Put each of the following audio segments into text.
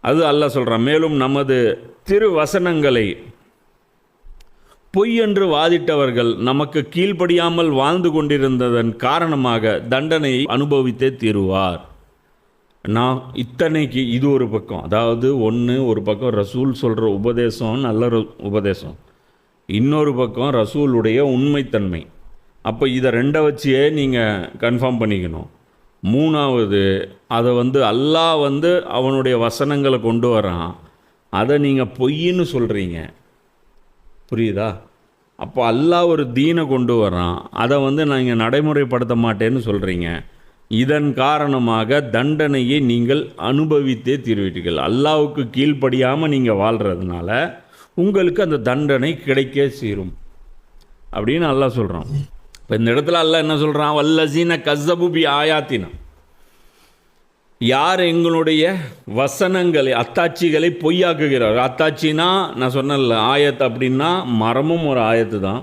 அது அல்லாஹ் சொல்கிறான். மேலும் நமது திருவசனங்களை பொய் என்று வாதிட்டவர்கள் நமக்கு கீழ்ப்படியாமல் வாழ்ந்து கொண்டிருந்ததன் காரணமாக தண்டனை அனுபவித்தே தீருவார். நான் இத்தனைக்கு இது ஒரு பக்கம், அதாவது ஒரு பக்கம் ரசூல் சொல்கிற உபதேசம் நல்ல உபதேசம், இன்னொரு பக்கம் ரசூலுடைய உண்மைத்தன்மை. அப்போ இதை ரெண்டை வச்சியே நீங்கள் கன்ஃபார்ம் பண்ணிக்கணும். மூணாவது, அதை அல்லாஹ் அவனுடைய வசனங்களை கொண்டு வரான், அதை நீங்கள் பொய்ன்னு சொல்கிறீங்க. புரியுதா? அப்போ அல்லாஹ் ஒரு தீனை கொண்டு வரான், அதை நீங்கள் நடைமுறைப்படுத்த மாட்டேன்னு சொல்கிறீங்க. இதன் காரணமாக தண்டனையை நீங்கள் அனுபவித்தே தீர்வீர்கள். அல்லாஹ்வுக்கு கீழ்ப்படியாமல் நீங்கள் வாழ்கிறதுனால உங்களுக்கு அந்த தண்டனை கிடைக்க சேரும் அப்படின்னு அல்லாஹ் சொல்கிறான். இப்போ இந்த இடத்துல அல்லாஹ் என்ன சொல்கிறான்? வல்லசீன கஸ்ஸபு ஆயாத்தினா, யார் எங்களுடைய வசனங்களை அத்தாட்சிகளை பொய்யாக்குகிறார். அத்தாட்சினா நான் சொன்னல ஆயத்து அப்படின்னா மரமும் ஒரு ஆயத்து தான்,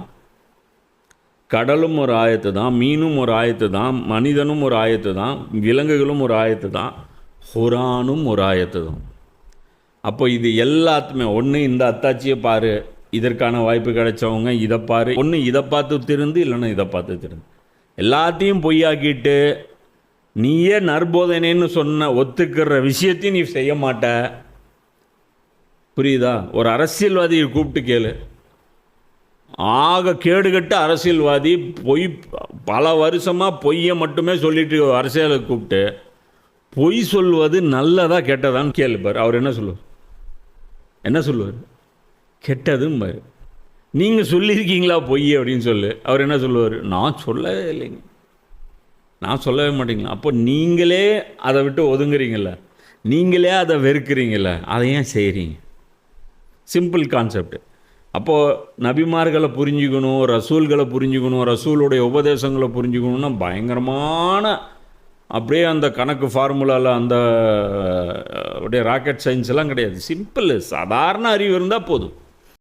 கடலும் ஒரு ஆயத்து தான், மீனும் ஒரு ஆயத்து தான், மனிதனும் ஒரு ஆயத்து தான், விலங்குகளும் ஒரு ஆயத்து தான், குர்ஆனும் ஒரு ஆயத்து தான். அப்போ இது எல்லாத்துமே ஒன்று இந்த அத்தாட்சியை பாரு, இதற்கான வாய்ப்பு கிடைச்சவங்க இதை பாரு, ஒன்று இதை பார்த்து திருந்து, இல்லைன்னா இதை பார்த்து திருந்து. எல்லாத்தையும் பொய்யாக்கிட்டு நீயே நற்போதனைன்னு சொன்ன ஒத்துக்கிற விஷயத்தையும் நீ செய்ய மாட்ட. புரியுதா? ஒரு அரசியல்வாதியை கூப்பிட்டு கேளு, ஆக கேடுகட்ட அரசியல்வாதி, பொய் பல வருஷமாக பொய்யை மட்டுமே சொல்லிட்டு அரசியலை கூப்பிட்டு பொய் சொல்வது நல்லதா கெட்டதான்னு கேளுப்பார். அவர் என்ன சொல்லுவார்? கெட்டதும் பாரு. நீங்கள் சொல்லியிருக்கீங்களா பொய் அப்படின்னு சொல்லு, அவர் என்ன சொல்லுவார்? நான் சொல்லவே இல்லைங்க, நான் சொல்லவே மாட்டேங்களா. அப்போ நீங்களே அதை விட்டு ஒதுங்குறீங்கள, நீங்களே அதை வெறுக்கிறீங்கள, அதை ஏன் செய்கிறீங்க? Simple concept. அப்போது நபிமார்களை புரிஞ்சுக்கணும், ரசூல்களை புரிஞ்சுக்கணும், ரசூலுடைய உபதேசங்களை புரிஞ்சுக்கணுன்னா பயங்கரமான அப்படியே அந்த கணக்கு ஃபார்முலாவில் அந்த அப்படியே ராக்கெட் சயின்ஸ் எல்லாம் கிடையாது. சிம்பிள் சாதாரண அறிவு இருந்தால் போதும்.